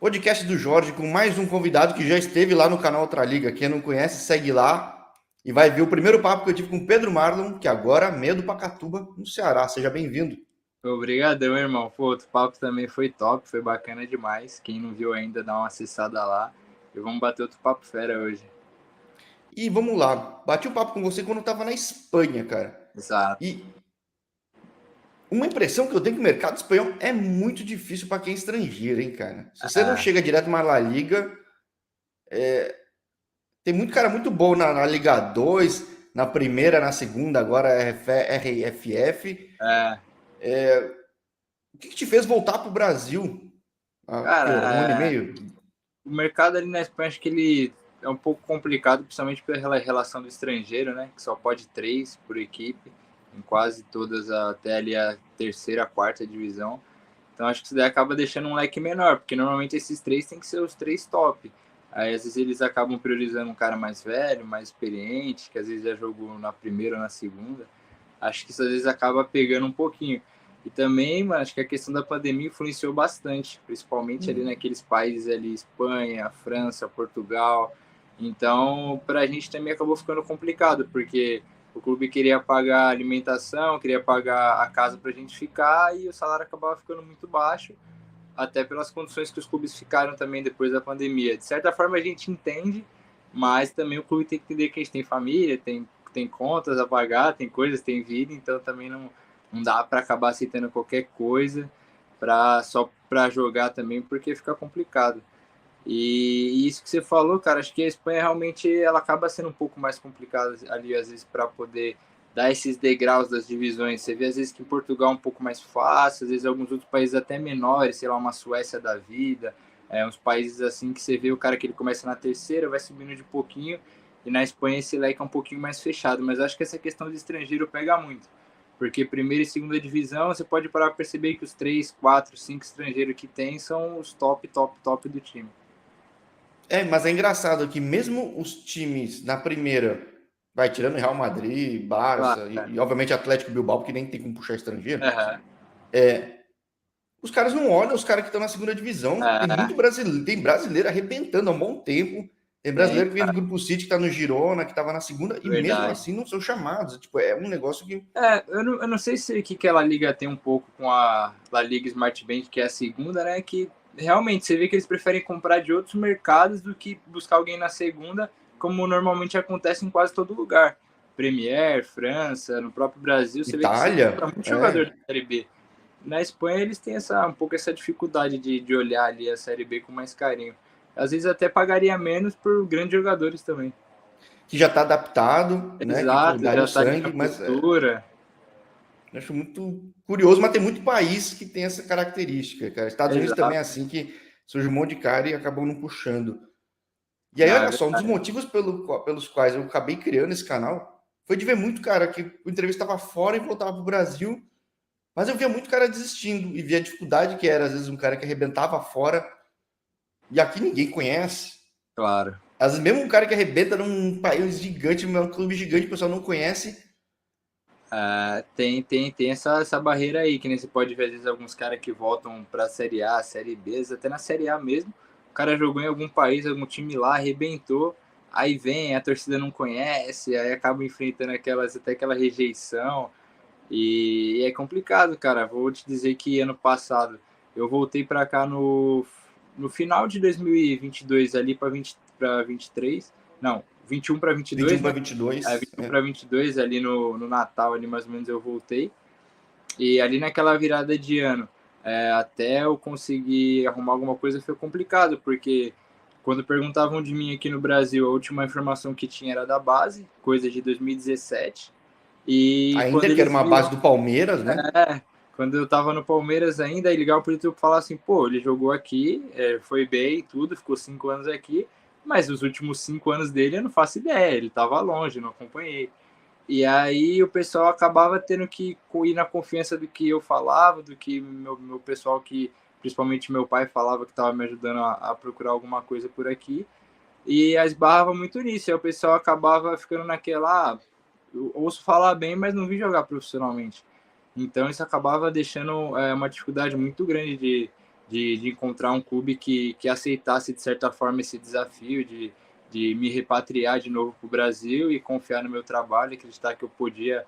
Podcast do Jorge com mais um convidado que já esteve lá no canal Outra Liga. Quem não conhece, segue lá e vai ver o primeiro papo que eu tive com o Pedro Marlon, que agora é meio do Pacatuba, no Ceará. Seja bem-vindo. Obrigadão, irmão. Pô, outro papo também foi top, foi bacana demais. Quem não viu ainda, dá uma acessada lá. E vamos bater outro papo fera hoje. E vamos lá, bati um papo com você quando eu estava na Espanha, cara. Exato. E uma impressão que eu tenho que o mercado espanhol é muito difícil para quem é estrangeiro, hein, cara. Se você não Ah, chega direto na La Liga, tem muito cara muito bom na Liga 2, na primeira, na segunda, agora é RFF. é, O que te fez voltar para o Brasil? Um ano e cara, meio? o mercado ali na Espanha, acho que ele é um pouco complicado, principalmente pela relação do estrangeiro, né? Que só pode 3 por equipe, em quase todas, até ali a terceira, quarta divisão. Então acho que isso daí acaba deixando um leque menor, porque normalmente esses 3 tem que ser os 3 top. Aí às vezes eles acabam priorizando um cara mais velho, mais experiente, que às vezes já jogou na primeira ou na segunda. Acho que isso às vezes acaba pegando um pouquinho. E também, mano, acho que a questão da pandemia influenciou bastante, principalmente ali naqueles países ali, Espanha, França, Portugal. Então, para a gente também acabou ficando complicado, porque o clube queria pagar a alimentação, queria pagar a casa para a gente ficar e o salário acabava ficando muito baixo, até pelas condições que os clubes ficaram também depois da pandemia. De certa forma a gente entende, mas também o clube tem que entender que a gente tem família, tem contas a pagar, tem coisas, tem vida, então também não dá para acabar aceitando qualquer coisa só para jogar também, porque fica complicado. E isso que você falou, cara, acho que a Espanha realmente ela acaba sendo um pouco mais complicada ali, às vezes, para poder dar esses degraus das divisões. Você vê, às vezes, que em Portugal é um pouco mais fácil, às vezes, alguns outros países até menores, sei lá, uma Suécia da vida, uns países assim que você vê o cara que ele começa na terceira, vai subindo de pouquinho, e na Espanha esse leque é um pouquinho mais fechado. Mas acho que essa questão de estrangeiro pega muito. Porque primeira e segunda divisão, você pode parar para perceber que os 3, 4, 5 estrangeiros que tem são os top, top, top do time. Mas é engraçado que mesmo os times na primeira, vai tirando Real Madrid, Claro, Barça cara. e obviamente Atlético Bilbao, porque nem tem como puxar estrangeiro, Uhum. os caras não olham os caras que estão na segunda divisão. Tem É, muito brasileiro, tem brasileiro arrebentando há um bom tempo. Tem tem, brasileiro que vem do cara, Grupo City, que está no Girona, que estava na segunda, e mesmo verdade. assim não são chamados. Tipo, é um negócio que. Eu não sei se o que a La Liga tem um pouco com a La Liga Smart Bank, que é a segunda, né? Que realmente você vê que eles preferem comprar de outros mercados do que buscar alguém na segunda, como normalmente acontece em quase todo lugar. Premier, França, no próprio Brasil, você vê que se Itália, compra muito jogador da Série B. Na Espanha eles têm um pouco essa dificuldade de olhar ali a Série B com mais carinho. Às vezes até pagaria menos por grandes jogadores também. que já está adaptado, né? Que pô, Exato, daria já o tá ali na sangue, mas cultura. eu acho muito curioso, mas tem muito país que tem essa característica, cara. Estados Unidos também é Exato. assim, que surge um monte de cara e acabam não puxando. E aí, Não, é olha só, um dos verdade. motivos pelos quais eu acabei criando esse canal foi de ver muito cara que o entrevista estava fora e voltava para o Brasil, mas eu via muito cara desistindo e via a dificuldade que era, às vezes, um cara que arrebentava fora e aqui ninguém conhece. Claro. Às vezes, mesmo um cara que arrebenta num país gigante, num clube gigante, o pessoal não conhece. Tem essa barreira aí, que nem você pode ver, às vezes, alguns caras que voltam pra Série A, Série B, até na Série A mesmo. O cara jogou em algum país, algum time lá, arrebentou, aí vem, a torcida não conhece, aí acaba enfrentando até aquela rejeição. E é complicado, cara. Vou te dizer que ano passado eu voltei para cá no final de 2022 ali para 23, não, 21 para 21 22, para né? 22. 21 para 22 ali no Natal ali mais ou menos eu voltei. E ali naquela virada de ano, até eu conseguir arrumar alguma coisa foi complicado, porque quando perguntavam de mim aqui no Brasil, a última informação que tinha era da base, coisa de 2017. E Ainda quando que era eles uma base viam, do Palmeiras, né? quando eu tava no Palmeiras ainda, e ligar pro YouTube e falar assim, pô, ele jogou aqui, foi bem, tudo, ficou 5 anos aqui, mas os últimos 5 anos dele eu não faço ideia, ele tava longe, não acompanhei. E aí o pessoal acabava tendo que ir na confiança do que eu falava, do que meu pessoal, que principalmente meu pai falava, que estava me ajudando a procurar alguma coisa por aqui, e esbarrava muito nisso, e aí o pessoal acabava ficando naquela, eu ouço falar bem, mas não vi jogar profissionalmente. Então isso acabava deixando uma dificuldade muito grande de encontrar um clube que aceitasse, de certa forma, esse desafio de me repatriar de novo para o Brasil e confiar no meu trabalho, acreditar que eu podia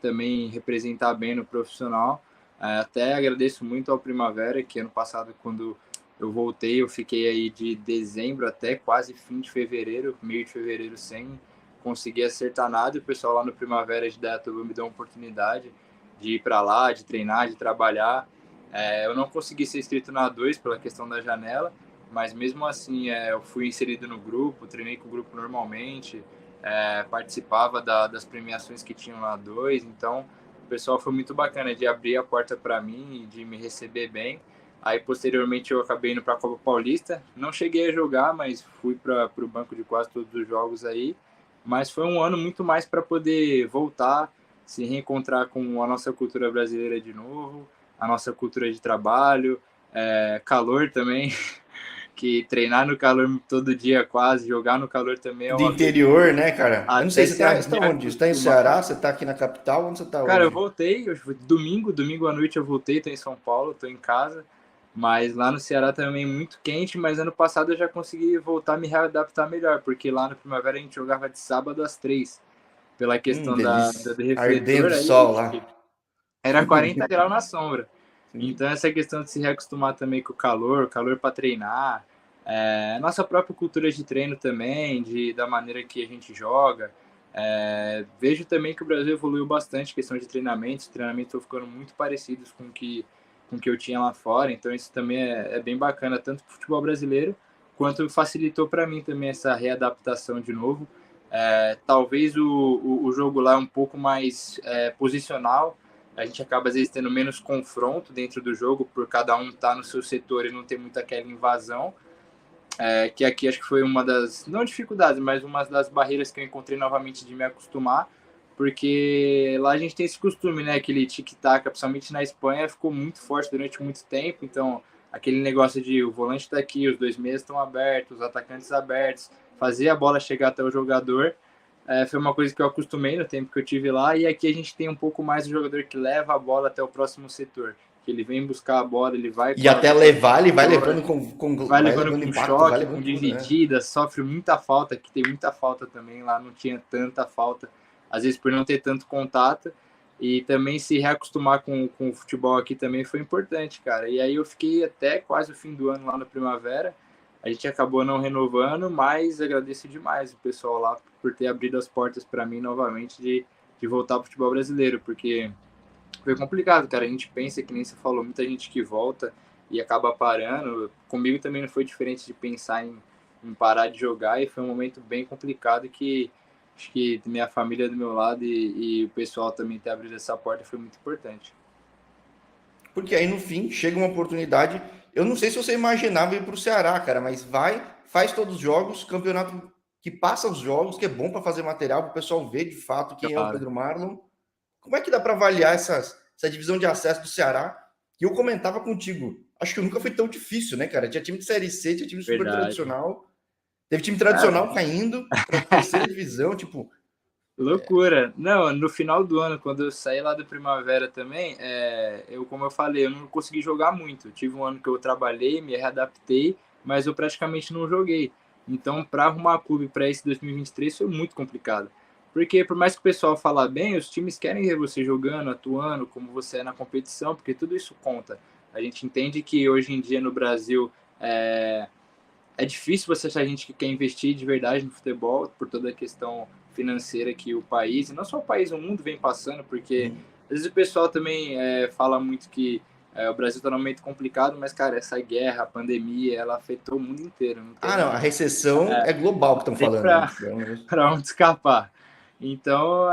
também representar bem no profissional. Até agradeço muito ao Primavera, que ano passado, quando eu voltei, eu fiquei aí de dezembro até quase fim de fevereiro, meio de fevereiro, sem conseguir acertar nada. E o pessoal lá no Primavera de Dayatuba me deu uma oportunidade de ir para lá, de treinar, de trabalhar. Eu não consegui ser inscrito na A2 pela questão da janela, mas mesmo assim eu fui inserido no grupo, treinei com o grupo normalmente, participava das premiações que tinham na A2, então o pessoal foi muito bacana de abrir a porta para mim e de me receber bem. Aí, posteriormente, eu acabei indo para a Copa Paulista. Não cheguei a jogar, mas fui para o banco de quase todos os jogos aí. Mas foi um ano muito mais para poder voltar, se reencontrar com a nossa cultura brasileira de novo, a nossa cultura de trabalho, calor também, que treinar no calor todo dia quase, jogar no calor também é De uma coisa que interior, né, cara? Eu não sei, até se você tá onde? Você tá em acostumar. Ceará? Você tá aqui na capital? Onde você tá Cara, eu hoje? voltei, domingo à noite eu voltei, tô em São Paulo, tô em casa, mas lá no Ceará também muito quente, mas ano passado eu já consegui voltar a me readaptar melhor, porque lá no Primavera a gente jogava de sábado às 3, pela questão Delícia. do refletor, Ardendo aí sol lá. era 40 graus na sombra. Sim. Então essa questão de se reacostumar também com o calor para treinar, nossa própria cultura de treino também, da maneira que a gente joga. Vejo também que o Brasil evoluiu bastante em questão de treinamentos. Os treinamentos estão ficando muito parecidos com o que eu tinha lá fora. Então isso também é bem bacana, tanto para o futebol brasileiro, quanto facilitou para mim também essa readaptação de novo. Talvez o jogo lá é um pouco mais posicional, a gente acaba às vezes tendo menos confronto dentro do jogo, por cada um estar no seu setor e não ter muita aquela invasão, que aqui acho que foi uma das, não dificuldades, mas uma das barreiras que eu encontrei novamente de me acostumar, porque lá a gente tem esse costume, né, aquele tic-tac, principalmente na Espanha, ficou muito forte durante muito tempo, então aquele negócio de o volante está aqui, os dois meias estão abertos, os atacantes abertos, fazer a bola chegar até o jogador, foi uma coisa que eu acostumei no tempo que eu tive lá, e aqui a gente tem um pouco mais o jogador que leva a bola até o próximo setor, que ele vem buscar a bola, ele vai E com a até bola levar, ele vai setor, levando vai vai levando levando com impacto, vai choque, com levando tudo, né? dividida, sofre muita falta, que tem muita falta também, lá não tinha tanta falta, às vezes por não ter tanto contato, e também se reacostumar com o futebol aqui também foi importante, cara. E aí eu fiquei até quase o fim do ano lá no Primavera, a gente acabou não renovando, mas agradeço demais o pessoal lá por ter abrido as portas para mim novamente de voltar ao futebol brasileiro, porque foi complicado, cara. A gente pensa que nem você falou, muita gente que volta e acaba parando. Comigo também não foi diferente de pensar em parar de jogar e foi um momento bem complicado que acho que minha família do meu lado e o pessoal também ter abrido essa porta foi muito importante. Porque aí no fim chega uma oportunidade. Eu não sei se você imaginava ir para o Ceará, cara, mas vai, faz todos os jogos, campeonato que passa os jogos, que é bom para fazer material, para o pessoal ver de fato quem é o Claro, Pedro Marlon. Como é que dá para avaliar essa divisão de acesso do Ceará? E eu comentava contigo, acho que nunca foi tão difícil, né, cara? Tinha time de Série C, tinha time super verdade. tradicional, teve time Cara, tradicional caindo para a terceira divisão, tipo, loucura. Não, no final do ano, quando eu saí lá do Primavera também, como eu falei, eu não consegui jogar muito. Eu tive um ano que eu trabalhei, me readaptei, mas eu praticamente não joguei. Então, para arrumar clube para esse 2023 foi muito complicado. Porque por mais que o pessoal fala bem, os times querem ver você jogando, atuando, como você é na competição, porque tudo isso conta. A gente entende que hoje em dia no Brasil é difícil você achar gente que quer investir de verdade no futebol, por toda a questão financeira que o país, e não só o país, o mundo vem passando, porque às vezes o pessoal também fala muito que o Brasil está num momento complicado, mas, cara, essa guerra, a pandemia, ela afetou o mundo inteiro, não ah, não, tem, a recessão é global que estão tem falando, né? para Tipo, é um negócio... para onde escapar. Então,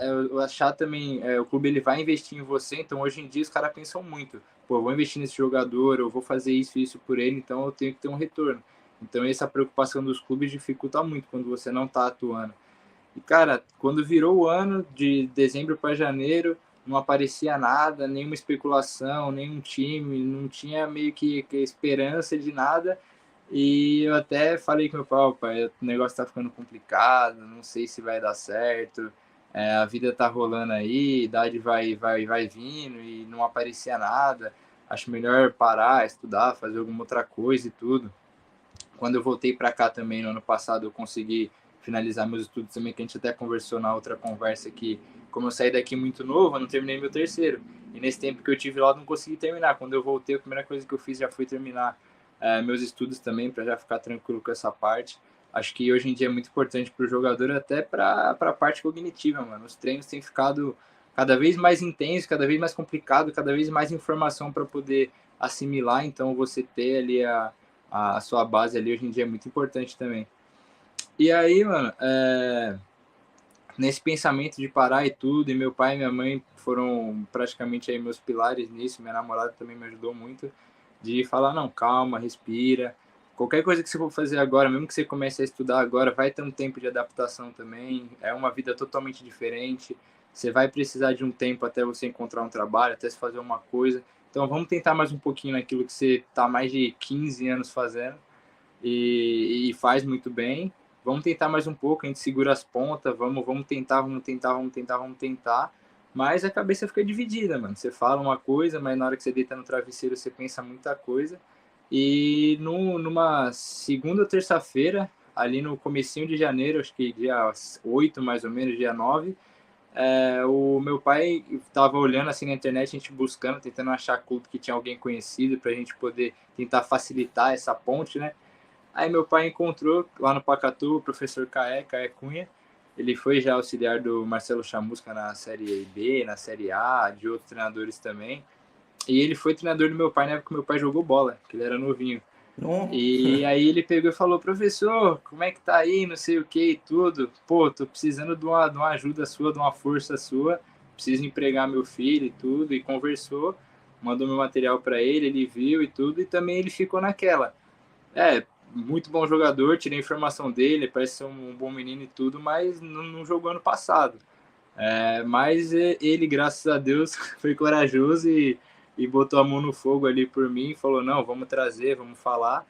eu achar também, o clube ele vai investir em você, então hoje em dia os caras pensam muito, pô, eu vou investir nesse jogador, eu vou fazer isso e isso por ele, então eu tenho que ter um retorno. Então essa preocupação dos clubes dificulta muito quando você não está atuando. E cara, quando virou o ano de dezembro para janeiro, não aparecia nada, nenhuma especulação, nenhum time, não tinha meio que esperança de nada. E eu até falei com meu pai, "Ó, pai, o negócio tá ficando complicado, não sei se vai dar certo, a vida tá rolando aí, idade vai vindo e não aparecia nada. acho melhor parar, estudar, fazer alguma outra coisa e tudo. Quando eu voltei para cá também, no ano passado, eu consegui finalizar meus estudos também, que a gente até conversou na outra conversa que, como eu saí daqui muito novo, eu não terminei meu terceiro. E nesse tempo que eu tive lá, eu não consegui terminar. Quando eu voltei, a primeira coisa que eu fiz já foi terminar meus estudos também, para já ficar tranquilo com essa parte. Acho que hoje em dia é muito importante para o jogador, até para a parte cognitiva, mano. Os treinos têm ficado cada vez mais intensos, cada vez mais complicado, cada vez mais informação para poder assimilar. Então, você ter ali a sua base ali hoje em dia é muito importante também. E aí, mano, nesse pensamento de parar e tudo, e meu pai e minha mãe foram praticamente aí meus pilares nisso, minha namorada também me ajudou muito, de falar, não, calma, respira, qualquer coisa que você for fazer agora, mesmo que você comece a estudar agora, vai ter um tempo de adaptação também, é uma vida totalmente diferente, você vai precisar de um tempo até você encontrar um trabalho, até se fazer uma coisa, então vamos tentar mais um pouquinho naquilo que você está mais de 15 anos fazendo, e faz muito bem. Vamos tentar mais um pouco, a gente segura as pontas, vamos tentar. Mas a cabeça fica dividida, mano. Você fala uma coisa, mas na hora que você deita no travesseiro você pensa muita coisa. E numa segunda ou terça-feira, ali no comecinho de janeiro, acho que dia 8 mais ou menos, dia 9, o meu pai estava olhando assim na internet, a gente buscando, tentando achar clube que tinha alguém conhecido para a gente poder tentar facilitar essa ponte, né? Aí meu pai encontrou lá no Pacatu o professor Caé Cunha. Ele foi já auxiliar do Marcelo Chamusca na Série B, na Série A, de outros treinadores também. E ele foi treinador do meu pai na época que meu pai jogou bola, que ele era novinho. Não. E aí ele pegou e falou, professor, como é que tá aí, não sei o que e tudo. Pô, tô precisando de uma ajuda sua, de uma força sua. Preciso empregar meu filho e tudo. E conversou, mandou meu material para ele viu e tudo. E também ele ficou naquela. Muito bom jogador, tirei informação dele, parece ser um bom menino e tudo, mas não jogou ano passado. Mas ele, graças a Deus, foi corajoso e botou a mão no fogo ali por mim e falou, não, vamos trazer, vamos falar.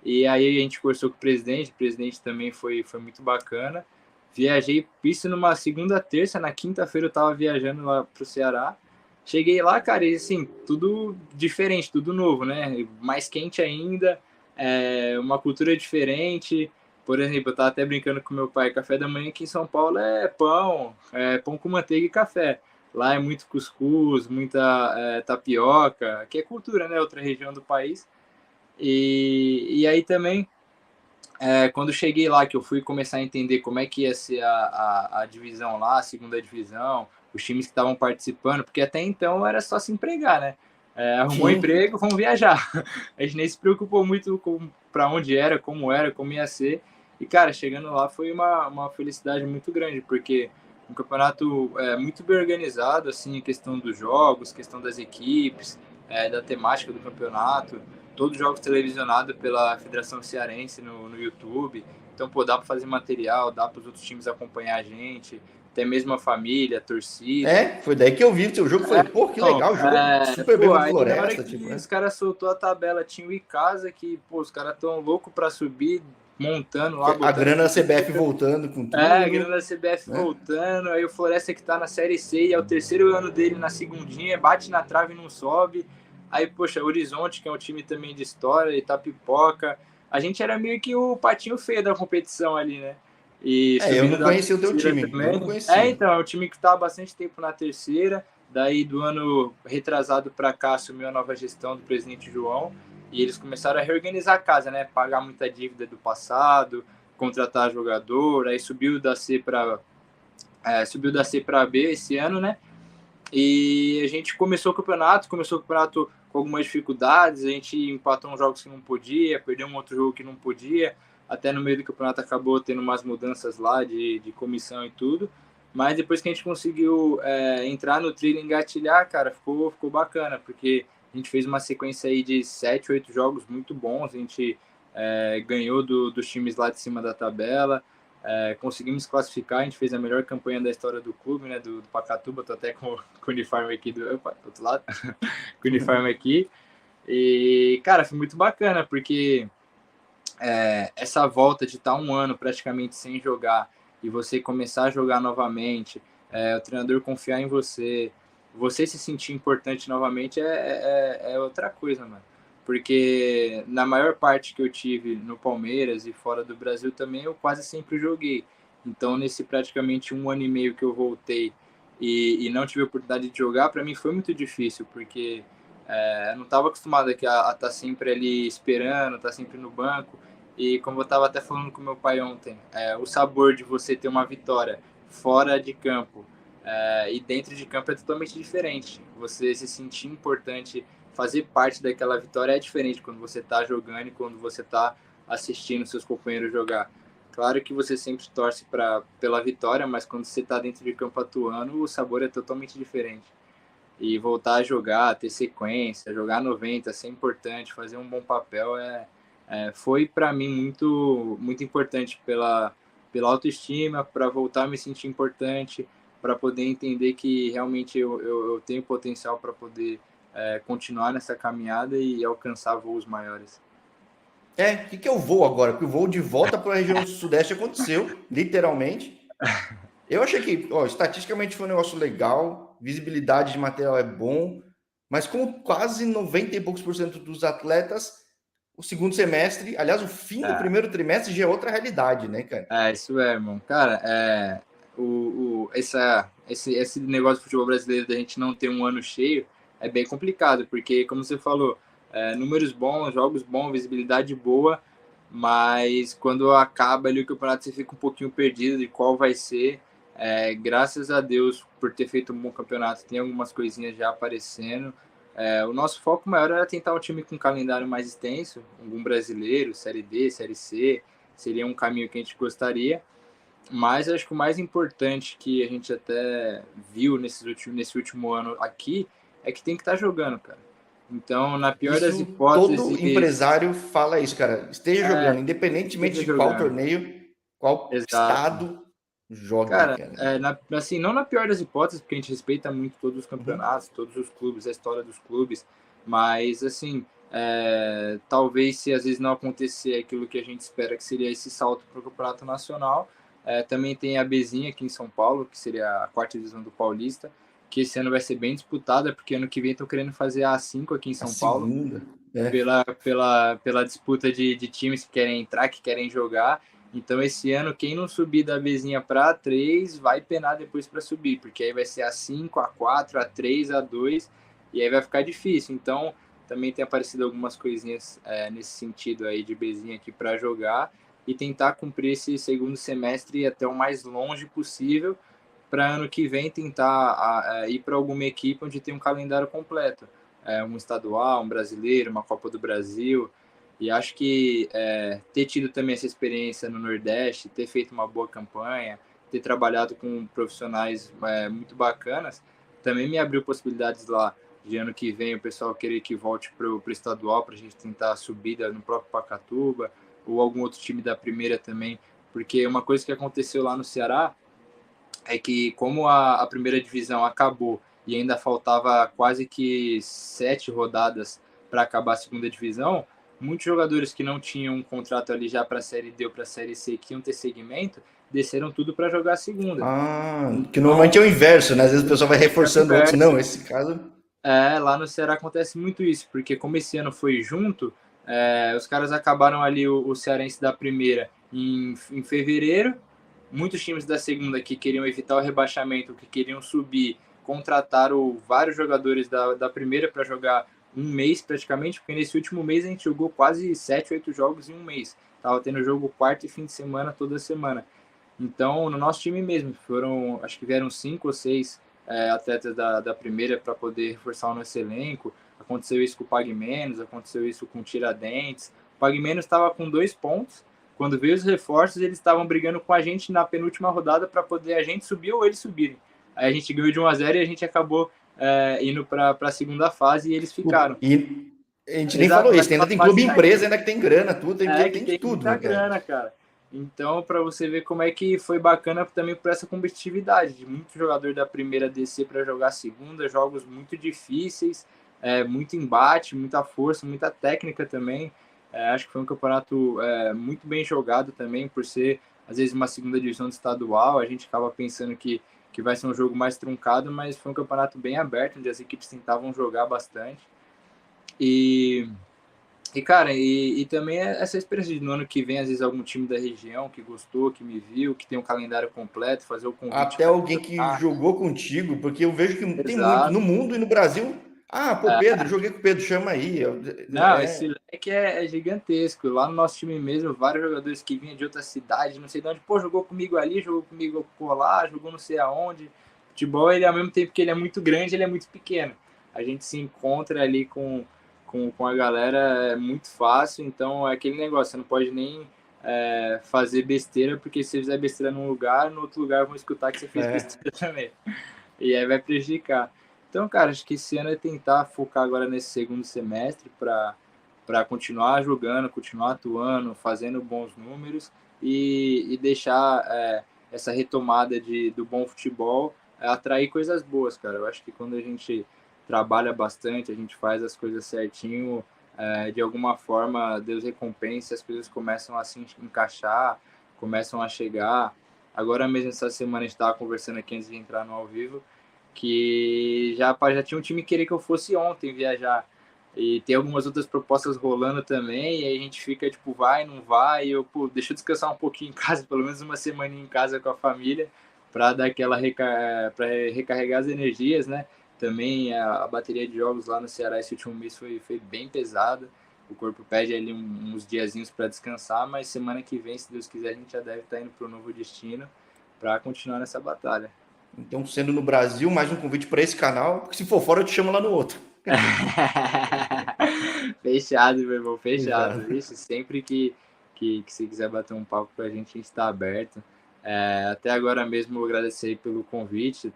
E aí a gente conversou com o presidente também foi muito bacana. Viajei, isso numa segunda, terça, na quinta-feira eu tava viajando lá pro Ceará. Cheguei lá, cara, e assim, tudo diferente, tudo novo, né? Mais quente ainda, uma cultura diferente. Por exemplo, eu tava até brincando com meu pai, café da manhã aqui em São Paulo é pão com manteiga e café. Lá é muito cuscuz, muita tapioca, que é cultura, né? Outra região do país. E aí também, quando cheguei lá, que eu fui começar a entender como é que ia ser a divisão lá, a segunda divisão, os times que estavam participando, porque até então era só se empregar, né? Arrumou um Sim. emprego, vamos viajar. A gente nem se preocupou muito com para onde era, como ia ser. E, cara, chegando lá foi uma felicidade muito grande, porque um campeonato muito bem organizado, assim, questão dos jogos, questão das equipes, da temática do campeonato, todos os jogos televisionados pela Federação Cearense no YouTube. Então, pô, dá para fazer material, dá para os outros times acompanhar a gente, até mesmo a família, a torcida. Foi daí que eu vi o seu jogo. Falei, pô, que Então, legal, jogou super bem pô, com o aí na hora Floresta. Tipo, que os caras soltou a tabela, tinha o Icasa que, pô, os caras tão loucos para subir, montando lá, a botando grana da CBF música. voltando com A grana tudo, da CBF né? voltando, aí o Floresta que tá na Série C, e é o terceiro ano dele na segundinha, bate na trave e não sobe. Aí, poxa, Horizonte, que é um time também de história, Itapipoca. A gente era meio que o patinho feio da competição ali, né? E Eu subindo não da conhecia o teu terceira time, eu não também. conhecia. Então, é um time que tá há bastante tempo na terceira. Daí, do ano retrasado para cá, assumiu a nova gestão do presidente João. E eles começaram a reorganizar a casa, né? Pagar muita dívida do passado, contratar jogador, aí subiu da C para B esse ano, né? E a gente começou o campeonato com algumas dificuldades, a gente empatou uns jogos que não podia, perdeu um outro jogo que não podia, até no meio do campeonato acabou tendo umas mudanças lá de comissão e tudo, mas depois que a gente conseguiu entrar no trilho e engatilhar, cara, ficou bacana, porque a gente fez uma sequência aí de 7, 8 jogos muito bons, a gente ganhou dos times lá de cima da tabela, conseguimos classificar, a gente fez a melhor campanha da história do clube, né, do Pacatuba, tô até com o uniforme aqui do outro lado, com o uniforme aqui, e cara, foi muito bacana, porque essa volta de estar um ano praticamente sem jogar, e você começar a jogar novamente, o treinador confiar em você, você se sentir importante novamente é outra coisa, mano. Porque na maior parte que eu tive no Palmeiras e fora do Brasil também, eu quase sempre joguei. Então, nesse praticamente 1 ano e meio que eu voltei e não tive a oportunidade de jogar, para mim foi muito difícil, porque eu não estava acostumado aqui a estar sempre ali esperando, estar sempre no banco. E como eu estava até falando com meu pai ontem, o sabor de você ter uma vitória fora de campo e dentro de campo é totalmente diferente. Você se sentir importante, fazer parte daquela vitória é diferente quando você está jogando e quando você está assistindo seus companheiros jogar. Claro que você sempre torce pela vitória, mas quando você está dentro de campo atuando, o sabor é totalmente diferente. E voltar a jogar, ter sequência, jogar 90, ser importante, fazer um bom papel, foi para mim muito importante pela autoestima, para voltar a me sentir importante, para poder entender que realmente eu tenho potencial para poder continuar nessa caminhada e alcançar voos maiores. O que é o voo agora? Porque o voo de volta para a região sudeste aconteceu, literalmente. Eu achei que, ó, estatisticamente foi um negócio legal, visibilidade de material é bom, mas como quase 90 e poucos por cento dos atletas, o segundo semestre, aliás, o fim do É, primeiro trimestre já é outra realidade, né, cara? isso é, irmão. Cara, esse negócio do futebol brasileiro da gente não ter um ano cheio é bem complicado, porque, como você falou, números bons, jogos bons, visibilidade boa, mas quando acaba ali o campeonato você fica um pouquinho perdido de qual vai ser. Graças a Deus por ter feito um bom campeonato, tem algumas coisinhas já aparecendo. O nosso foco maior era tentar um time com um calendário mais extenso, algum brasileiro, Série D, Série C, seria um caminho que a gente gostaria. Mas acho que o mais importante que a gente até viu nesse último ano aqui é que tem que estar jogando, cara. Então, na pior das Isso todo hipóteses, empresário fala isso, cara. Esteja jogando, independentemente esteja de qual jogando. torneio, qual Exato. estado, jogue, Cara, cara. assim, não na pior das hipóteses, porque a gente respeita muito todos os Uhum. campeonatos, todos os clubes, a história dos clubes, mas, assim, talvez se às vezes não acontecer aquilo que a gente espera, que seria esse salto para o campeonato nacional, também tem a Bezinha aqui em São Paulo, que seria a quarta divisão do Paulista, que esse ano vai ser bem disputada, porque ano que vem estão querendo fazer a A5 aqui em A São Paulo, segunda, né? pela disputa de times que querem entrar, que querem jogar. Então, esse ano, quem não subir da Bzinha para A3 vai penar depois para subir, porque aí vai ser A5, A4, A3, A2, e aí vai ficar difícil. Então, também tem aparecido algumas coisinhas nesse sentido aí de Bzinha aqui para jogar e tentar cumprir esse segundo semestre até o mais longe possível para ano que vem tentar ir para alguma equipe onde tem um calendário completo. Um estadual, um brasileiro, uma Copa do Brasil. E acho que ter tido também essa experiência no Nordeste, ter feito uma boa campanha, ter trabalhado com profissionais muito bacanas, também me abriu possibilidades lá de ano que vem o pessoal querer que volte para o estadual para a gente tentar a subida no próprio Pacatuba ou algum outro time da primeira também, porque uma coisa que aconteceu lá no Ceará é que como a primeira divisão acabou e ainda faltava quase que 7 rodadas para acabar a segunda divisão, muitos jogadores que não tinham um contrato ali já para a Série D ou para a Série C que iam ter segmento, desceram tudo para jogar a segunda. Que normalmente é Então, o inverso, né? Às vezes o pessoal vai é o reforçando outros. Não, inverso. esse caso. Lá no Ceará acontece muito isso, porque como esse ano foi junto, os caras acabaram ali o cearense da primeira em fevereiro, muitos times da segunda que queriam evitar o rebaixamento, que queriam subir, contrataram vários jogadores da primeira para jogar um mês praticamente, porque nesse último mês a gente jogou quase 7, 8 jogos em um mês. Tava tendo jogo quarto e fim de semana toda semana. Então, no nosso time mesmo, acho que vieram 5 ou 6 atletas da primeira para poder reforçar o nosso elenco. Aconteceu isso com o Pag Menos, aconteceu isso com o Tiradentes. O Pag Menos estava com 2 pontos. Quando veio os reforços, eles estavam brigando com a gente na penúltima rodada para poder a gente subir ou eles subirem. Aí a gente ganhou de 1-0 e a gente acabou indo para a segunda fase e eles ficaram. E a gente nem falou Exato, isso, ainda naquela tem clube fase empresa, ainda que tem grana, tudo, que tem de tem tudo, muita né, cara? grana, cara. Então, para você ver como é que foi bacana também por essa competitividade, de muito jogador da primeira descer para jogar a segunda, jogos muito difíceis, muito embate, muita força, muita técnica também. Acho que foi um campeonato muito bem jogado também, por ser, às vezes, uma segunda divisão estadual. A gente acaba pensando que que vai ser um jogo mais truncado, mas foi um campeonato bem aberto, onde as equipes tentavam jogar bastante. E cara, e também essa experiência de no ano que vem, às vezes algum time da região que gostou, que me viu, que tem um calendário completo, fazer o convite Até para alguém que jogar. jogou contigo, porque eu vejo que tem muitos Exato. no mundo e no Brasil. Ah, pô, Pedro, joguei com o Pedro, chama aí. Não, esse leque é gigantesco. Lá no nosso time mesmo, vários jogadores que vinham de outra cidade, não sei de onde, pô, jogou comigo ali, jogou comigo por lá, jogou não sei aonde. Futebol, ele ao mesmo tempo que ele é muito grande, ele é muito pequeno. A gente se encontra ali com a galera, é muito fácil, então é aquele negócio, você não pode nem fazer besteira, porque se você fizer besteira num lugar, no outro lugar vão escutar que você fez é, besteira também. E aí vai prejudicar. Então, cara, acho que esse ano é tentar focar agora nesse segundo semestre para continuar jogando, continuar atuando, fazendo bons números e deixar essa retomada do bom futebol atrair coisas boas, cara. Eu acho que quando a gente trabalha bastante, a gente faz as coisas certinho, de alguma forma Deus recompensa, as coisas começam a se encaixar, começam a chegar. Agora mesmo essa semana a gente estava conversando aqui antes de entrar no ao vivo, que já tinha um time que queria que eu fosse ontem viajar. E tem algumas outras propostas rolando também, e aí a gente fica tipo, vai, não vai, e eu, pô, deixa eu descansar um pouquinho em casa, pelo menos uma semana em casa com a família, para dar aquela para recarregar as energias, né? Também a bateria de jogos lá no Ceará esse último mês foi bem pesada. O corpo pede ali uns diazinhos para descansar, mas semana que vem, se Deus quiser, a gente já deve estar indo para o novo destino para continuar nessa batalha. então, sendo no Brasil, mais um convite para esse canal, porque se for fora, eu te chamo lá no outro. Fechado, meu irmão, fechado. Fechado. Ixi, sempre que você quiser bater um papo com a gente está aberto. Até agora mesmo eu agradecer pelo convite.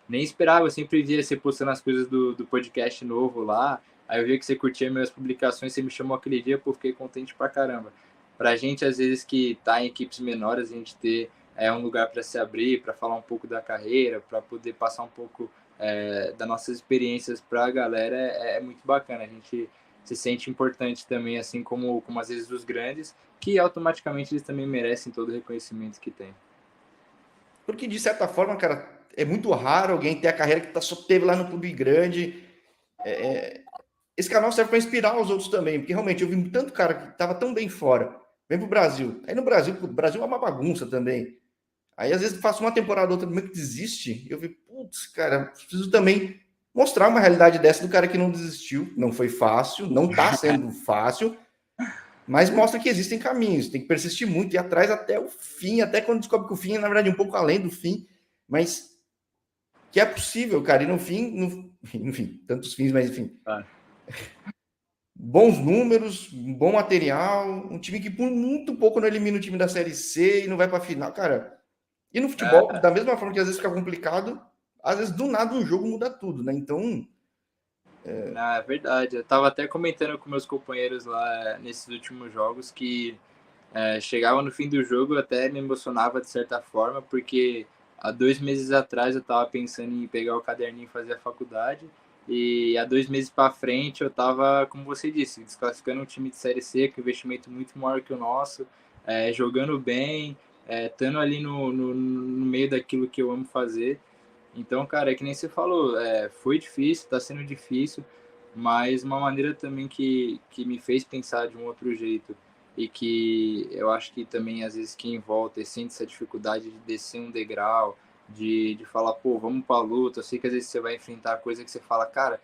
Nem esperava, eu sempre via você postando as coisas do podcast novo lá. Aí eu vi que você curtia minhas publicações, você me chamou aquele dia, pô, fiquei contente pra caramba. Pra gente, às vezes, que tá em equipes menores, a gente ter um lugar para se abrir, para falar um pouco da carreira, para poder passar um pouco das nossas experiências para a galera é muito bacana. A gente se sente importante também, assim como às vezes os grandes, que automaticamente eles também merecem todo o reconhecimento que têm. Porque, de certa forma, cara, é muito raro alguém ter a carreira que só teve lá no clube grande. Esse canal serve para inspirar os outros também, porque realmente eu vi tanto cara que estava tão bem fora, vem pro Brasil. Aí no Brasil, o Brasil é uma bagunça também. Aí às vezes faço uma temporada outra meio que desiste, eu vi, putz, cara, preciso também mostrar uma realidade dessa do cara que não desistiu. Não foi fácil, não está sendo fácil, mas mostra que existem caminhos, tem que persistir muito e ir atrás até o fim, até quando descobre que o fim é, na verdade, um pouco além do fim, mas que é possível, cara. E no fim, enfim, tantos fins, mas enfim, Tá? bons números, um bom material, um time que por muito pouco não elimina o time da Série C e não vai para a final, cara. E no futebol, da mesma forma que às vezes fica complicado, às vezes do nada um jogo muda tudo, né? Então, Não, é verdade. Eu estava até comentando com meus companheiros lá nesses últimos jogos que chegava no fim do jogo, eu até me emocionava de certa forma, porque há 2 meses atrás eu estava pensando em pegar o caderninho e fazer a faculdade, e há 2 meses para frente eu estava, como você disse, desclassificando um time de Série C com investimento muito maior que o nosso, jogando bem, estando ali no meio daquilo que eu amo fazer. Então, cara, é que nem você falou, foi difícil, está sendo difícil, mas uma maneira também que me fez pensar de um outro jeito e que eu acho que também às vezes quem volta e sente essa dificuldade de descer um degrau, de falar, pô, vamos pra luta. Eu sei que às vezes você vai enfrentar coisa que você fala, cara,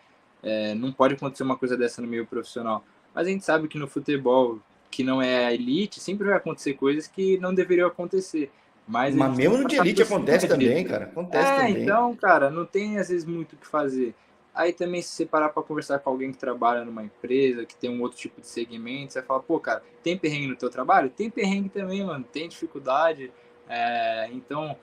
não pode acontecer uma coisa dessa no meio profissional. Mas a gente sabe que no futebol, que não é a elite, sempre vai acontecer coisas que não deveriam acontecer. Mas a mas gente tem mesmo que no de passar elite por cima acontece disso. também, cara. Acontece também. Então, cara, não tem às vezes muito o que fazer. Aí também, se você parar para conversar com alguém que trabalha numa empresa, que tem um outro tipo de segmento, você fala, pô, cara, tem perrengue no teu trabalho? Tem perrengue também, mano, tem dificuldade. Então,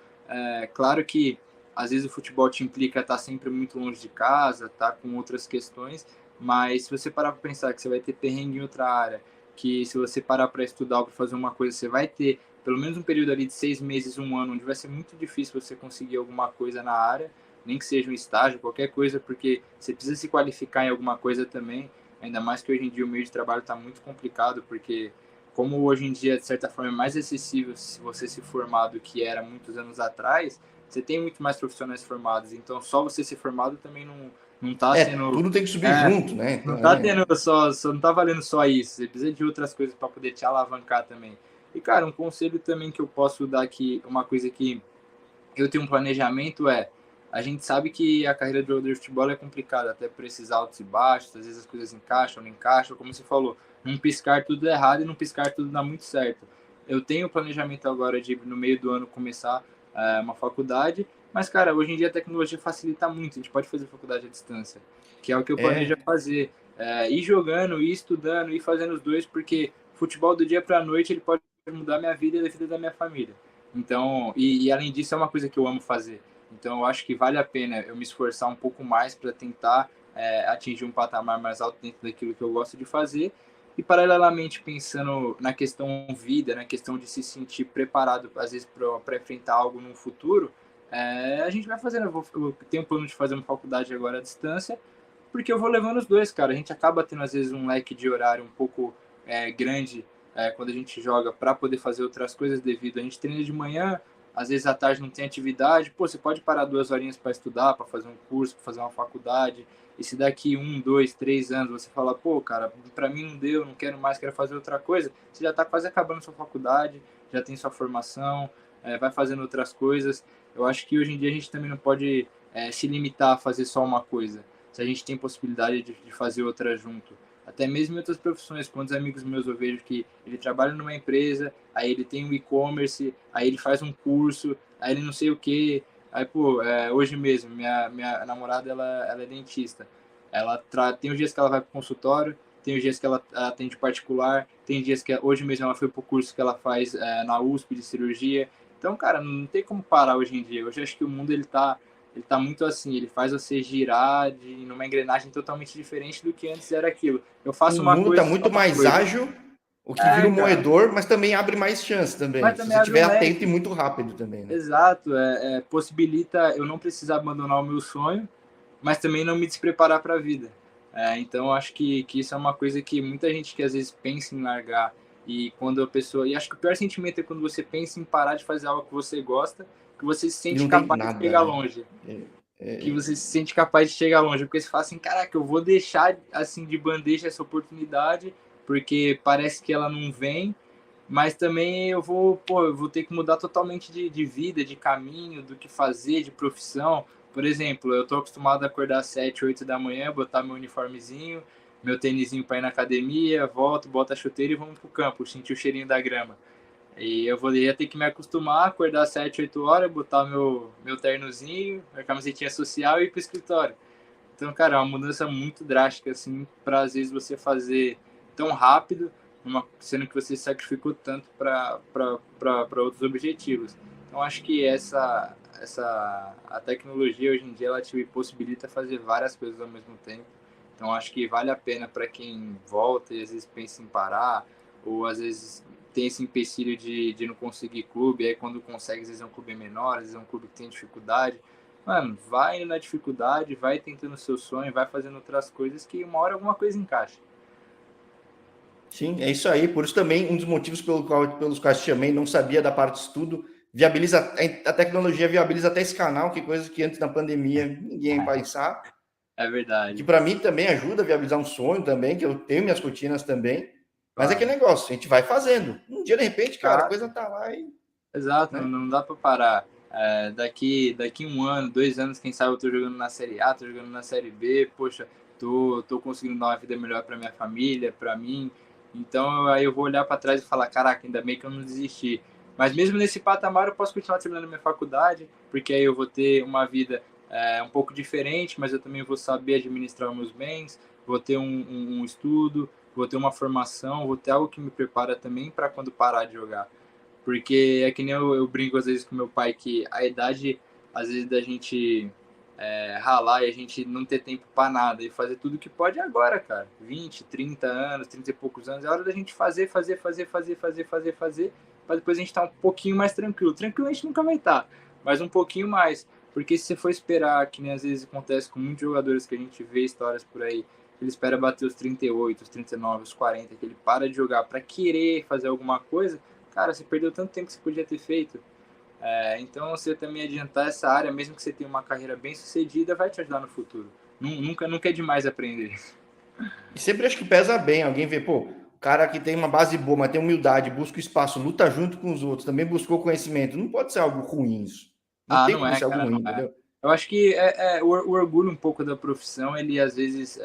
claro que às vezes o futebol te implica estar sempre muito longe de casa, tá com outras questões, mas se você parar para pensar que você vai ter perrengue em outra área, que se você parar para estudar ou para fazer uma coisa, você vai ter pelo menos um período ali de 6 meses, um ano, onde vai ser muito difícil você conseguir alguma coisa na área, nem que seja um estágio, qualquer coisa, porque você precisa se qualificar em alguma coisa também, ainda mais que hoje em dia o meio de trabalho está muito complicado, porque como hoje em dia, de certa forma, é mais acessível se você se formar do que era muitos anos atrás, você tem muito mais profissionais formados, então só você ser formado também não tá sendo... tudo tem que subir junto, né? Não Então, tá tendo não tá valendo só isso, você precisa de outras coisas para poder te alavancar também. E, cara, um conselho também que eu posso dar aqui, uma coisa que eu tenho um planejamento a gente sabe que a carreira de jogador de futebol é complicada, até por esses altos e baixos, às vezes as coisas encaixam, não encaixam, como você falou, num piscar tudo é errado e num piscar tudo dá muito certo. Eu tenho o planejamento agora de, no meio do ano, começar uma faculdade, mas, cara, hoje em dia a tecnologia facilita muito, a gente pode fazer faculdade à distância, que é o que eu planejo fazer. Ir jogando, ir estudando, ir fazendo os dois, porque futebol do dia para a noite ele pode mudar minha vida e a vida da minha família. Então, e além disso, é uma coisa que eu amo fazer. Então, eu acho que vale a pena eu me esforçar um pouco mais para tentar atingir um patamar mais alto dentro daquilo que eu gosto de fazer. E, paralelamente, pensando na questão vida, na questão de se sentir preparado, às vezes, para enfrentar algo no futuro, a gente vai fazendo. Eu tenho um plano de fazer uma faculdade agora à distância, porque eu vou levando os dois, cara. A gente acaba tendo, às vezes, um leque de horário um pouco grande quando a gente joga para poder fazer outras coisas devido a gente treina de manhã, às vezes à tarde não tem atividade, pô, você pode parar 2 horinhas para estudar, para fazer um curso, para fazer uma faculdade, e se daqui 1, 2, 3 anos você falar, pô, cara, para mim não deu, não quero mais, quero fazer outra coisa, você já está quase acabando sua faculdade, já tem sua formação, vai fazendo outras coisas. Eu acho que hoje em dia a gente também não pode se limitar a fazer só uma coisa, se a gente tem possibilidade de fazer outra junto. Até mesmo em outras profissões, quantos amigos meus eu vejo que ele trabalha numa empresa, aí ele tem um e-commerce, aí ele faz um curso, aí ele não sei o que. Aí, pô, hoje mesmo, minha namorada, ela é dentista. Tem os dias que ela vai pro consultório, tem os dias que ela atende particular, tem dias que hoje mesmo ela foi pro curso que ela faz na USP de cirurgia. Então, cara, não tem como parar hoje em dia. Hoje eu acho que o mundo ele tá muito assim, ele faz você girar numa engrenagem totalmente diferente do que antes era aquilo. Eu o faço uma mundo está coisa, só muito uma mais coisa. ágil, o que vira um Cara. moedor, mas também abre mais chance também, Mas se também você abre estiver um atento e leque. muito rápido também, né? Exato. Possibilita eu não precisar abandonar o meu sonho, mas também não me despreparar para a vida. Então, eu acho que isso é uma coisa que muita gente que às vezes pensa em largar e quando a pessoa... E acho que o pior sentimento é quando você pensa em parar de fazer algo que você gosta, que você se E sente não tem capaz de nada, chegar né? longe. É, Que é, você se sente capaz de chegar longe, porque você fala assim, caraca, eu vou deixar assim de bandeja essa oportunidade, porque parece que ela não vem, mas também eu vou ter que mudar totalmente de vida, de caminho, do que fazer, de profissão. Por exemplo, eu tô acostumado a acordar às 7, 8 da manhã, botar meu uniformezinho, meu tênisinho para ir na academia, volto, boto a chuteira e vamos pro campo, sentir o cheirinho da grama. E ia ter que me acostumar, acordar às 7, 8 horas, botar meu ternozinho, minha camisetinha social e ir pro escritório. Então, cara, é uma mudança muito drástica, assim, para às vezes você fazer tão rápido, sendo que você sacrificou tanto para outros objetivos. Então, acho que a tecnologia hoje em dia ela te possibilita fazer várias coisas ao mesmo tempo. Então, acho que vale a pena para quem volta e às vezes pensa em parar, ou às vezes tem esse empecilho de não conseguir clube, aí quando consegue, às vezes é um clube menor, às vezes é um clube que tem dificuldade. Mano, vai na dificuldade, vai tentando o seu sonho, vai fazendo outras coisas que uma hora alguma coisa encaixa. sim, é isso aí. Por isso também um dos motivos pelos quais te chamei, não sabia da parte de estudo, viabiliza a tecnologia viabiliza até esse canal, que coisa que antes da pandemia ninguém ia pensar. É Que verdade, para mim também ajuda a viabilizar um sonho também, que eu tenho minhas rotinas também. Mas é aquele claro. negócio, a gente vai fazendo. Um dia, de repente, cara, a coisa Exato, tá lá e, exato, né? não dá pra parar. Daqui 1 ano, 2 anos, quem sabe eu tô jogando na Série A, tô jogando na Série B, poxa, tô conseguindo dar uma vida melhor pra minha família, pra mim. Então aí eu vou olhar pra trás e falar, caraca, ainda bem que eu não desisti. Mas mesmo nesse patamar eu posso continuar terminando minha faculdade, porque aí eu vou ter uma vida um pouco diferente, mas eu também vou saber administrar os meus bens, vou ter um estudo, vou ter uma formação, vou ter algo que me prepara também para quando parar de jogar. Porque é que nem eu brinco às vezes com meu pai que a idade, às vezes, da gente ralar e a gente não ter tempo para nada e fazer tudo que pode agora, cara. 20, 30 anos, 30 e poucos anos, é hora da gente fazer, para depois a gente estar um pouquinho mais tranquilo. Tranquilo a gente nunca vai estar, mas um pouquinho mais. Porque se você for esperar, que nem às vezes acontece com muitos jogadores que a gente vê histórias por aí, ele espera bater os 38, os 39, os 40, que ele para de jogar para querer fazer alguma coisa. Cara, você perdeu tanto tempo que você podia ter feito. Então, você também adiantar essa área, mesmo que você tenha uma carreira bem sucedida, vai te ajudar no futuro. Nunca é demais aprender. E sempre acho que pesa bem alguém ver, pô, o cara que tem uma base boa, mas tem humildade, busca espaço, luta junto com os outros, também buscou conhecimento. Não pode ser algo ruim isso. Não Ah, tem não como é, ser algo cara, ruim, não é. entendeu? Eu acho que o orgulho um pouco da profissão, ele às vezes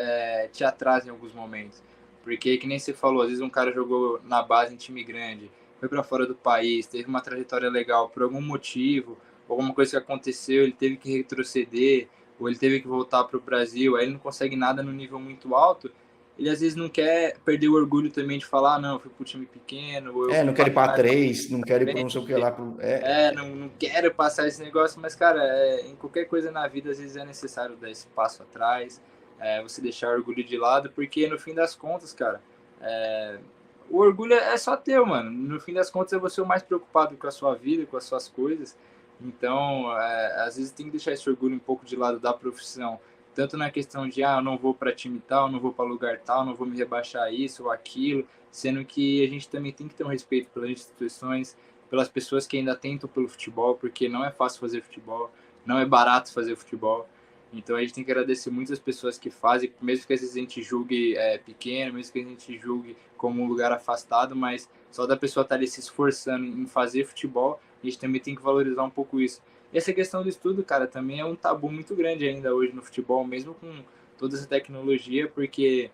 te atrasa em alguns momentos. Porque, que nem você falou, às vezes um cara jogou na base em time grande, foi para fora do país, teve uma trajetória legal por algum motivo, alguma coisa que aconteceu, ele teve que retroceder, ou ele teve que voltar para o Brasil, aí ele não consegue nada no nível muito alto. Ele às vezes não quer perder o orgulho também de falar, ah, não, eu fui para um time pequeno, ou eu É, fui não para quero ir para trás, três, não quero ir para não sei o que lá. não quero passar esse negócio, mas, cara, em qualquer coisa na vida, às vezes é necessário dar esse passo atrás, você deixar o orgulho de lado, porque no fim das contas, cara, é, o orgulho é só teu, mano. No fim das contas, é você o mais preocupado com a sua vida, com as suas coisas. Então, às vezes tem que deixar esse orgulho um pouco de lado da profissão. Tanto na questão de, eu não vou para time tal, não vou para lugar tal, não vou me rebaixar a isso ou aquilo, sendo que a gente também tem que ter um respeito pelas instituições, pelas pessoas que ainda tentam pelo futebol, porque não é fácil fazer futebol, não é barato fazer futebol. Então a gente tem que agradecer muitas pessoas que fazem, mesmo que às vezes a gente julgue pequeno, mesmo que a gente julgue como um lugar afastado, mas só da pessoa estar ali se esforçando em fazer futebol, a gente também tem que valorizar um pouco isso. E essa questão do estudo, cara, também é um tabu muito grande ainda hoje no futebol, mesmo com toda essa tecnologia, porque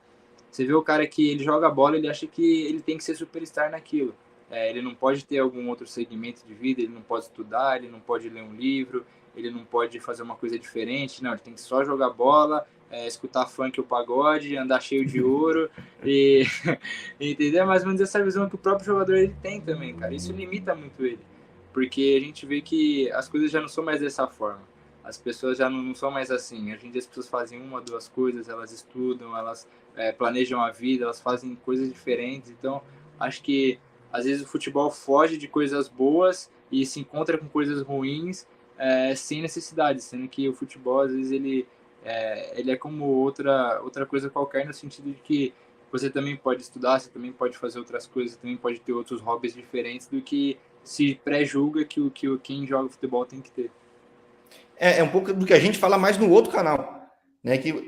você vê o cara que ele joga bola, ele acha que ele tem que ser superstar naquilo. Ele não pode ter algum outro segmento de vida, ele não pode estudar, ele não pode ler um livro, ele não pode fazer uma coisa diferente, não, ele tem que só jogar bola, escutar funk ou pagode, andar cheio de ouro e entender é mais ou menos essa visão que o próprio jogador ele tem também, cara. Isso limita muito ele, porque a gente vê que as coisas já não são mais dessa forma. As pessoas já não são mais assim. Hoje em dia as pessoas fazem uma, duas coisas, elas estudam, elas planejam a vida, elas fazem coisas diferentes. Então, acho que às vezes o futebol foge de coisas boas e se encontra com coisas ruins sem necessidade, sendo que o futebol às vezes ele é como outra coisa qualquer no sentido de que você também pode estudar, você também pode fazer outras coisas, você também pode ter outros hobbies diferentes do que se pré-julga que quem joga futebol tem que ter. É um pouco do que a gente fala mais no outro canal, né? Que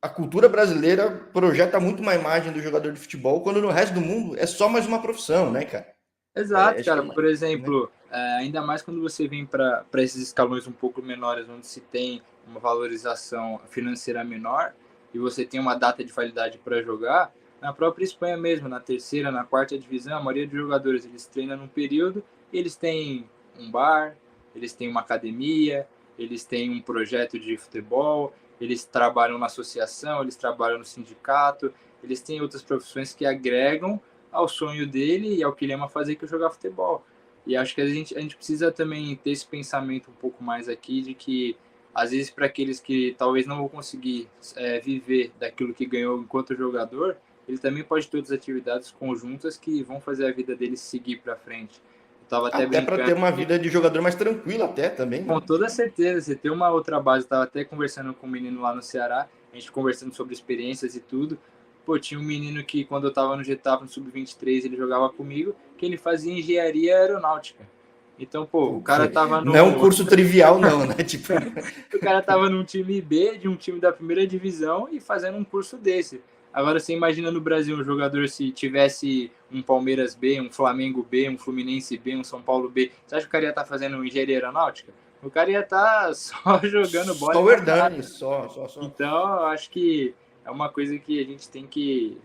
a cultura brasileira projeta muito uma imagem do jogador de futebol, quando no resto do mundo é só mais uma profissão, né, cara? Exato, Acho que cara. é Por né? exemplo, ainda mais quando você vem para esses escalões um pouco menores, onde se tem uma valorização financeira menor e você tem uma data de validade para jogar, na própria Espanha mesmo, na terceira, na quarta divisão, a maioria dos jogadores eles treinam num período e eles têm um bar, eles têm uma academia, eles têm um projeto de futebol, eles trabalham na associação, eles trabalham no sindicato, eles têm outras profissões que agregam ao sonho dele e ao que ele ama fazer, que é jogar futebol. E acho que a gente precisa também ter esse pensamento um pouco mais aqui de que, às vezes, para aqueles que talvez não vão conseguir viver daquilo que ganhou enquanto jogador, ele também pode ter outras atividades conjuntas que vão fazer a vida dele seguir para frente. Eu estava até Até para brincando ter uma que, vida de jogador mais tranquila, até também, com né? toda certeza, você tem uma outra base. Eu estava até conversando com um menino lá no Ceará, a gente conversando sobre experiências e tudo. Pô, tinha um menino que quando eu tava no Getafe, no Sub-23, ele jogava comigo, que ele fazia engenharia aeronáutica. Então, pô, o cara tava Não é um no. curso trivial, não, né? Tipo, O cara tava num time B, de um time da primeira divisão, e fazendo um curso desse. Agora você imagina no Brasil um jogador se tivesse um Palmeiras B, um Flamengo B, um Fluminense B, um São Paulo B. Você acha que o cara ia estar fazendo engenharia aeronáutica? O cara ia estar só jogando bola e só o mais Hernani, nada. só. Então, eu acho que é uma coisa que a gente tem que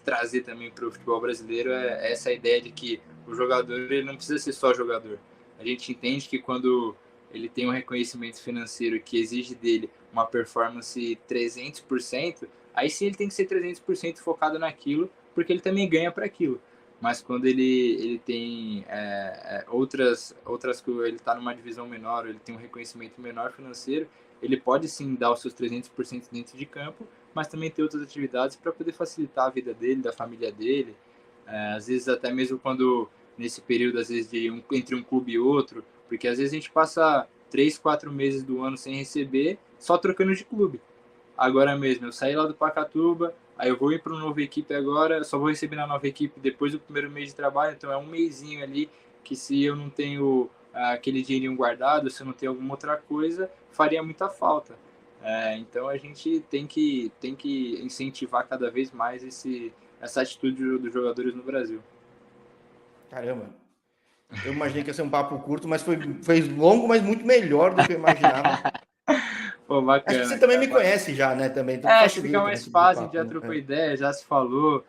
trazer também para o futebol brasileiro, é essa ideia de que o jogador ele não precisa ser só jogador. A gente entende que quando ele tem um reconhecimento financeiro que exige dele uma performance 300%, aí sim ele tem que ser 300% focado naquilo, porque ele também ganha para aquilo. Mas quando ele tem outras coisas, ele está numa divisão menor, ele tem um reconhecimento menor financeiro, ele pode sim dar os seus 300% dentro de campo, mas também ter outras atividades para poder facilitar a vida dele, da família dele. Às vezes até mesmo quando nesse período às vezes entre um clube e outro, porque às vezes a gente passa 3, 4 meses do ano sem receber, só trocando de clube. Agora mesmo, eu saí lá do Pacatuba, aí eu vou ir para uma nova equipe agora, só vou receber na nova equipe depois do primeiro mês de trabalho, então é um mesinho ali que se eu não tenho aquele dinheirinho guardado, se não tem alguma outra coisa, faria muita falta. Então a gente tem que incentivar cada vez mais essa atitude dos jogadores no Brasil. Caramba, eu imaginei que ia ser um papo curto, mas foi longo, mas muito melhor do que eu imaginava. Pô, Acho que você bacana, também cara. me conhece já, né? Também, então Acho que fica facilita mais nesse tipo de fácil, papo, já né? trocou ideia, já se falou.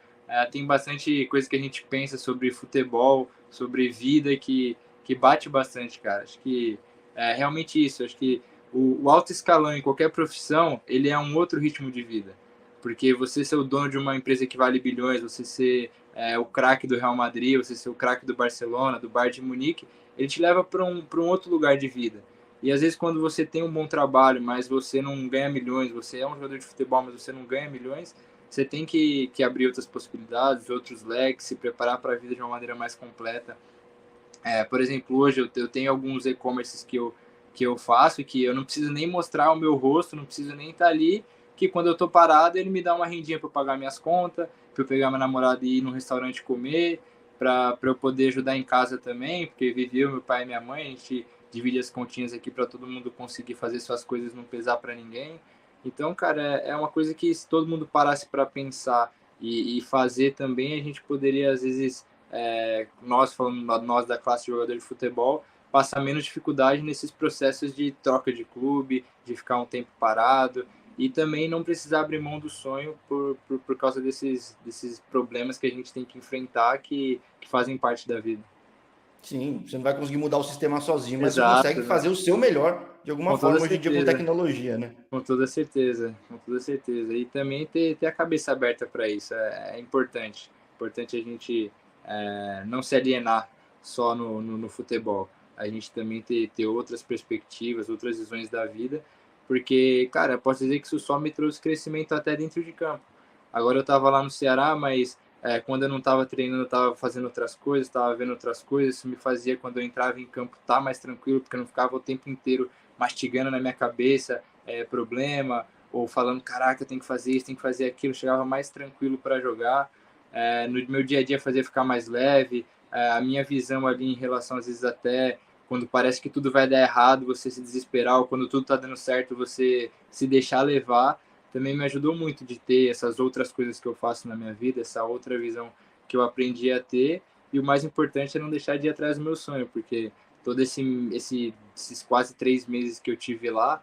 Tem bastante coisa que a gente pensa sobre futebol, sobre vida, que bate bastante, cara. Acho que é realmente isso. Acho que o alto escalão em qualquer profissão, ele é um outro ritmo de vida. Porque você ser o dono de uma empresa que vale bilhões, você ser o craque do Real Madrid, você ser o craque do Barcelona, do Bayern de Munique, ele te leva para um outro lugar de vida. E às vezes quando você tem um bom trabalho, mas você não ganha milhões, você é um jogador de futebol, mas você não ganha milhões, você tem que abrir outras possibilidades, outros leques, se preparar para a vida de uma maneira mais completa. Por exemplo, hoje eu tenho alguns e-commerces que eu faço e que eu não preciso nem mostrar o meu rosto, não preciso nem estar ali, que quando eu estou parado ele me dá uma rendinha para pagar minhas contas, para eu pegar minha namorada e ir no restaurante comer, para eu poder ajudar em casa também, porque viveu meu pai e minha mãe, a gente divide as continhas aqui para todo mundo conseguir fazer suas coisas, não pesar para ninguém. Então, cara, é uma coisa que se todo mundo parasse para pensar e fazer também, a gente poderia às vezes nós, falando nós da classe de jogador de futebol, passar menos dificuldade nesses processos de troca de clube, de ficar um tempo parado e também não precisar abrir mão do sonho por causa desses problemas que a gente tem que enfrentar que fazem parte da vida. Sim, você não vai conseguir mudar o sistema sozinho, mas você consegue Exato, fazer o seu melhor de alguma com toda forma hoje em dia com certeza. tecnologia, né? Com toda certeza, com toda certeza. E também ter a cabeça aberta para isso é importante. Importante a gente não se alienar só no futebol. A gente também ter outras perspectivas, outras visões da vida, porque, cara, eu posso dizer que isso só me trouxe crescimento até dentro de campo. Agora eu estava lá no Ceará, mas quando eu não estava treinando, eu estava fazendo outras coisas, estava vendo outras coisas. Isso me fazia, quando eu entrava em campo, estar mais tranquilo, porque eu não ficava o tempo inteiro mastigando na minha cabeça problema, ou falando, caraca, eu tenho que fazer isso, tenho que fazer aquilo, eu chegava mais tranquilo para jogar. No meu dia a dia fazia ficar mais leve, a minha visão ali em relação, às vezes até, quando parece que tudo vai dar errado, você se desesperar, ou quando tudo está dando certo, você se deixar levar, também me ajudou muito de ter essas outras coisas que eu faço na minha vida, essa outra visão que eu aprendi a ter, e o mais importante é não deixar de ir atrás do meu sonho, porque todo esses quase 3 meses que eu tive lá,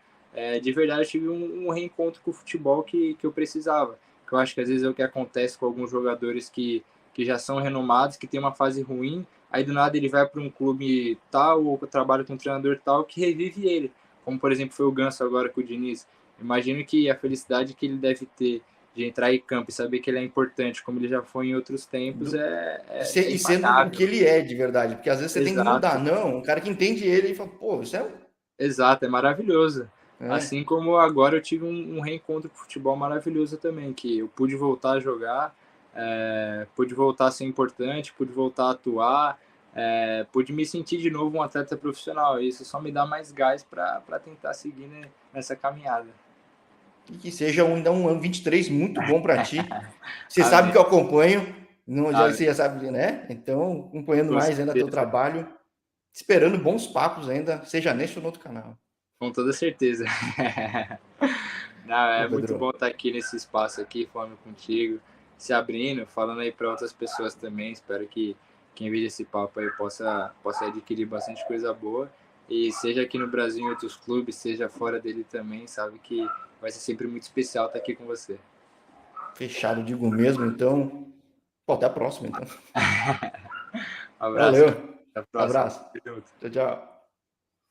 de verdade eu tive um reencontro com o futebol que eu precisava. Que eu acho que às vezes é o que acontece com alguns jogadores que já são renomados, que tem uma fase ruim, aí do nada ele vai para um clube tal, ou trabalha com um treinador tal, que revive ele. Como por exemplo foi o Ganso agora com o Diniz. Imagino que a felicidade que ele deve ter de entrar em campo e saber que ele é importante, como ele já foi em outros tempos, é E sendo o que impagável. ele é de verdade, porque às vezes você tem que mudar. Exato. Não, um cara que entende ele e fala, pô, isso é. Exato, é maravilhoso. É. Assim como agora eu tive um reencontro com o futebol maravilhoso também, que eu pude voltar a jogar, pude voltar a ser importante, pude voltar a atuar, pude me sentir de novo um atleta profissional. E isso só me dá mais gás para tentar seguir, né, nessa caminhada. E que seja um 23 muito bom para ti. Você sabe Amém. que eu acompanho, não, já, você Amém. já sabe, né? Então, acompanhando Com mais ainda teu certeza. trabalho, esperando bons papos ainda, seja nesse ou no outro canal. Com toda certeza. Não, Pô, é muito Pedro, bom estar aqui nesse espaço aqui, falando contigo, se abrindo, falando aí para outras pessoas também. Espero que quem veja esse papo aí possa adquirir bastante coisa boa. E seja aqui no Brasil, em outros clubes, seja fora dele também, sabe que vai ser sempre muito especial estar aqui com você. fechado, digo mesmo. Então, pô, até a próxima. Então, Um abraço, valeu, cara. Até a próxima. abraço, Tamo junto. tchau, tchau.